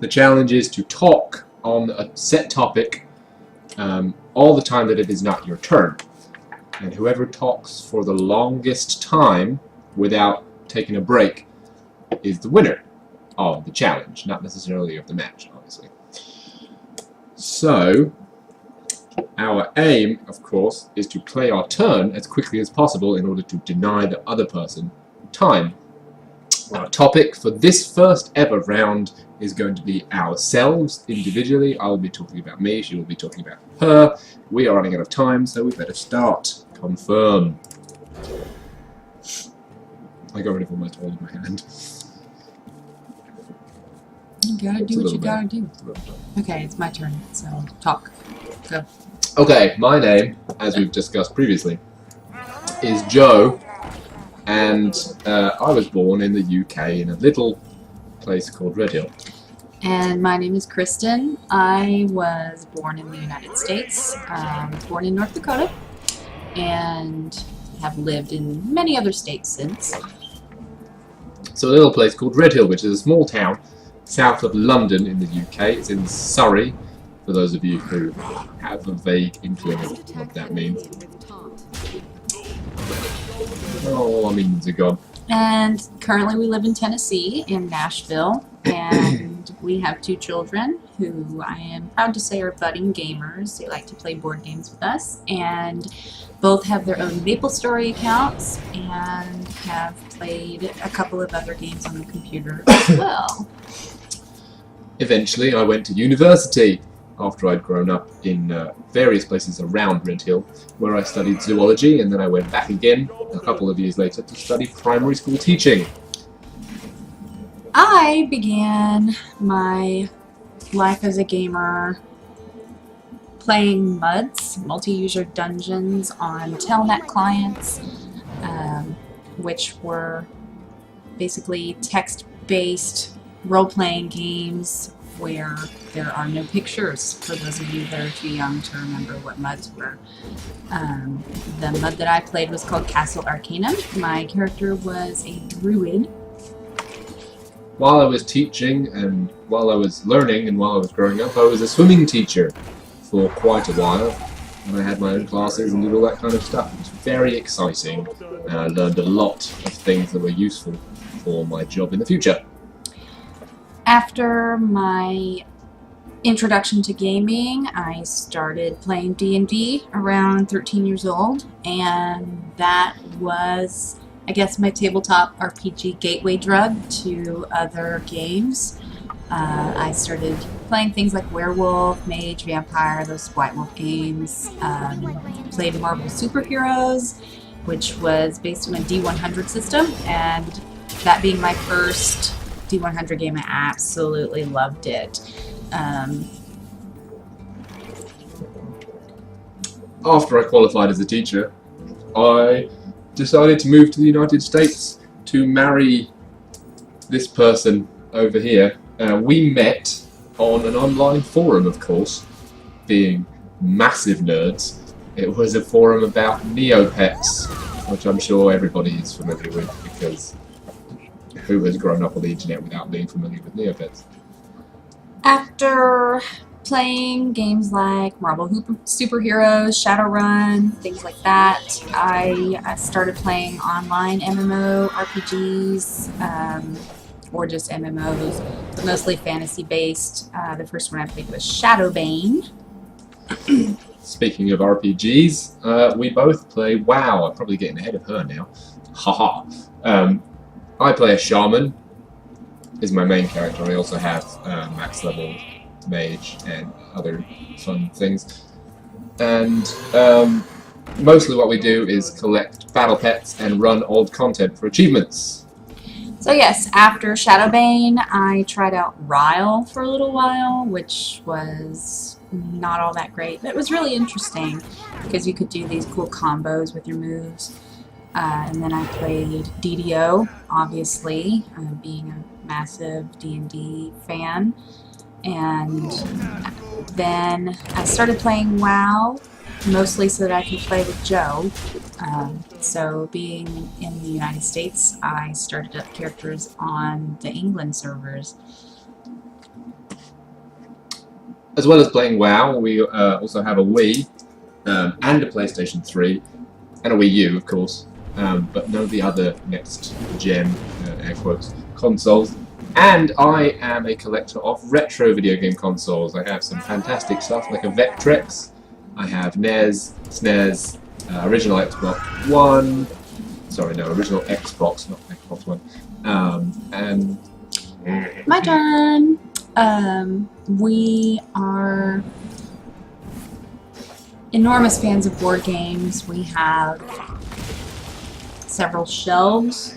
The challenge is to talk on a set topic all the time that it is not your turn. And whoever talks for the longest time without taking a break is the winner of the challenge, not necessarily of the match, obviously. So, our aim, of course, is to play our turn as quickly as possible in order to deny the other person time. Our topic for this first ever round is going to be ourselves individually. I will be talking about me, she will be talking about her. We are running out of time, so we better start. Confirm. I got rid of all my tool in my hand. You gotta do what you gotta do. Okay, it's my turn, so talk. Go. Okay, my name, as we've discussed previously, is Joe, and I was born in the UK in a little place called Red Hill. And my name is Kristen. I was born in the United States. Born in North Dakota, and have lived in many other states since. So a little place called Red Hill, which is a small town south of London in the UK. It's in Surrey, for those of you who have a vague inkling of what that means. All our meanings are gone. And currently we live in Tennessee, in Nashville, and we have 2 children who I am proud to say are budding gamers. They like to play board games with us, and both have their own MapleStory accounts and have played a couple of other games on the computer as well. Eventually I went to university after I'd grown up in various places around Red Hill, where I studied zoology, and then I went back again a couple of years later to study primary school teaching. I began my life as a gamer playing MUDs, multi-user dungeons, on Telnet clients, which were basically text-based role-playing games where there are no pictures, for those of you that are too young to remember what MUDs were. The MUD that I played was called Castle Arcanum. My character was a druid. While I was teaching, and while I was learning, and while I was growing up, I was a swimming teacher for quite a while. And I had my own classes and did all that kind of stuff. It was very exciting, and I learned a lot of things that were useful for my job in the future. After my introduction to gaming, I started playing D&D around 13 years old, and that was, I guess, my tabletop RPG gateway drug to other games. I started playing things like Werewolf, Mage, Vampire, those White Wolf games. Played Marvel Superheroes, which was based on a D100 system, and that being my first D100 game, I absolutely loved it. After I qualified as a teacher, I decided to move to the United States to marry this person over here. We met on an online forum, of course, being massive nerds. It was a forum about Neopets, which I'm sure everybody is familiar with, because who has grown up on the internet without being familiar with Neopets? After playing games like Marvel Superheroes, Shadowrun, things like that, I started playing online MMO RPGs, or just MMOs, but mostly fantasy-based. The first one I played was Shadowbane. Speaking of RPGs, we both play WoW. I'm probably getting ahead of her now. Haha. I play a shaman, is my main character. I also have max level mage and other fun things. And mostly what we do is collect battle pets and run old content for achievements. So yes, after Shadowbane, I tried out Ryle for a little while, which was not all that great, but it was really interesting because you could do these cool combos with your moves. And then I played DDO, obviously, being a massive D&D fan. And then I started playing WoW, mostly so that I could play with Joe. So being in the United States, I started up characters on the England servers. As well as playing WoW, we also have a Wii and a PlayStation 3 and a Wii U, of course, but none of the other next-gen, air quotes, consoles. And I am a collector of retro video game consoles. I have some fantastic stuff like a Vectrex. I have NES, SNES, original Xbox One. Sorry, no, original Xbox, not Xbox One. And My turn. We are enormous fans of board games. We have several shelves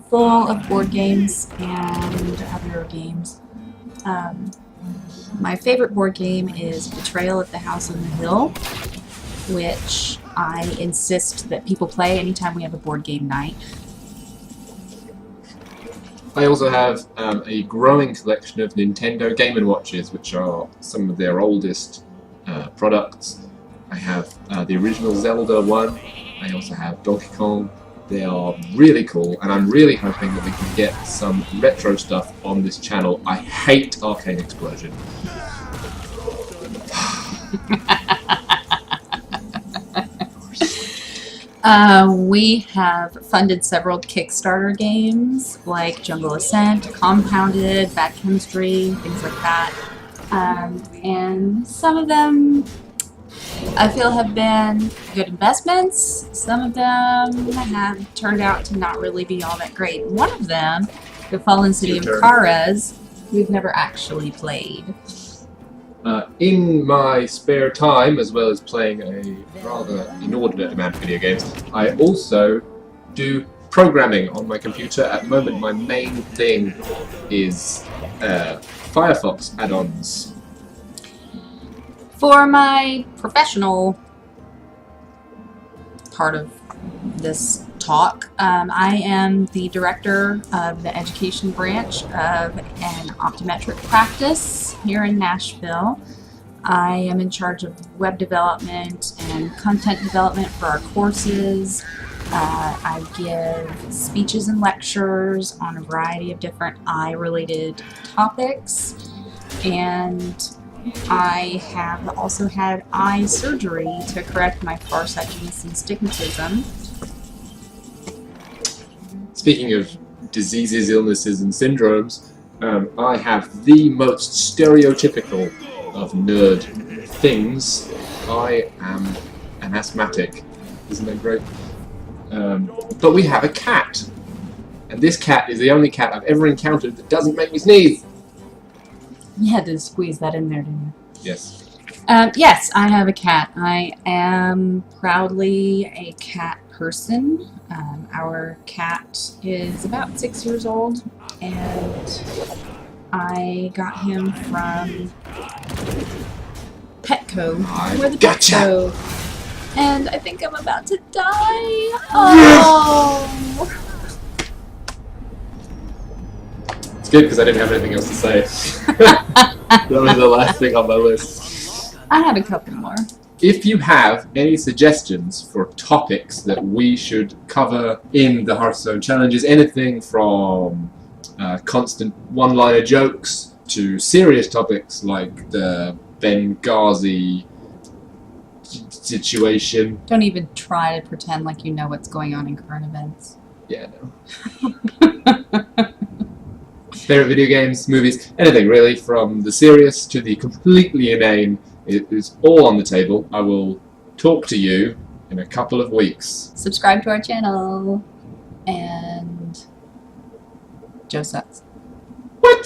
full of board games and other games. My favorite board game is Betrayal at the House on the Hill, which I insist that people play anytime we have a board game night. I also have a growing collection of Nintendo Game & Watches, which are some of their oldest products. I have the original Zelda one. I also have Donkey Kong. They are really cool, and I'm really hoping that we can get some retro stuff on this channel. I hate Arcane Explosion. We have funded several Kickstarter games like Jungle Ascent, Compounded, Bad Chemistry, things like that. And some of them I feel have been good investments. Some of them have turned out to not really be all that great. One of them, The Fallen City of Karas, we've never actually played. In my spare time, as well as playing a rather inordinate amount of video games, I also do programming on my computer. At the moment, my main thing is Firefox add-ons. For my professional part of this talk, I am the director of the education branch of an optometric practice here in Nashville. I am in charge of web development and content development for our courses. I give speeches and lectures on a variety of different eye-related topics, and I have also had eye surgery to correct my farsightedness and stigmatism. Speaking of diseases, illnesses, and syndromes, I have the most stereotypical of nerd things. I am an asthmatic. Isn't that great? But we have a cat. And this cat is the only cat I've ever encountered that doesn't make me sneeze. You had to squeeze that in there, didn't you? Yes. Yes, I have a cat. I am proudly a cat person. Our cat is about 6 years old, and I got him from Petco. Where the pets go. And I think I'm about to die. Oh! It's good because I didn't have anything else to say. That was the last thing on my list. I have a couple more. If you have any suggestions for topics that we should cover in the HearthStone challenges, anything from constant one-liner jokes to serious topics like the Benghazi situation. Don't even try to pretend like you know what's going on in current events. Yeah, no. Favorite video games, movies, anything really, from the serious to the completely inane. It is all on the table. I will talk to you in a couple of weeks. Subscribe to our channel. And Joe sucks. What?